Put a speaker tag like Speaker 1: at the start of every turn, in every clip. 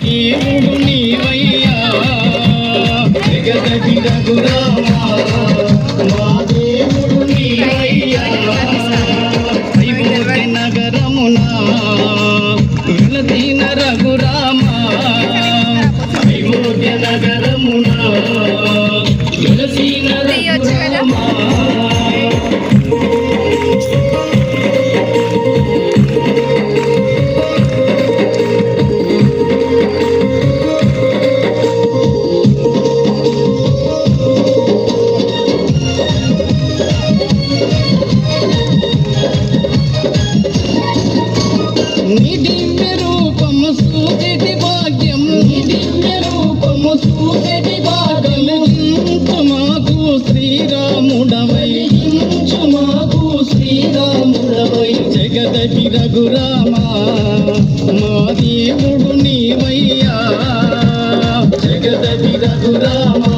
Speaker 1: దేవుడు నీవయ్యా జగదగి రఘురామా మా దేవుడు నీవయ్యా అయోధ్య నగరమునా వెలసిన రఘురామా అయోధ్య నగరమునా వెలసిన రఘురామా నీ దివ్య రూపము సూచటి భాగ్యం నీ దివ్య రూపము సూచటి భాగ్యం ఇంచు మాకు శ్రీరాముడవై ఇంచు మాకు శ్రీరాముడవై జగదగి రఘురామా మా దేవుడు నీవయ్యా జగదగి రఘురామా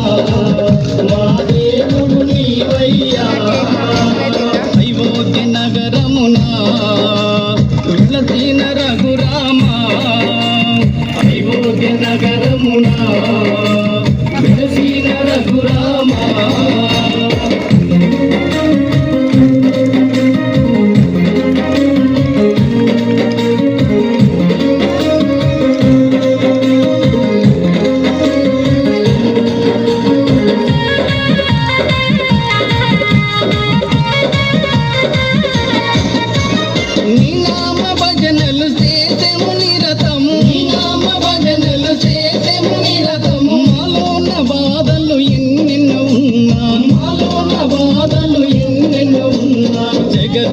Speaker 1: మా దేవుడు నీవయ్యా అయోధ్య నగరమునా వెలసిన రఘురామా అయోధ్య నగరమునా వెలసిన రఘురామా నీల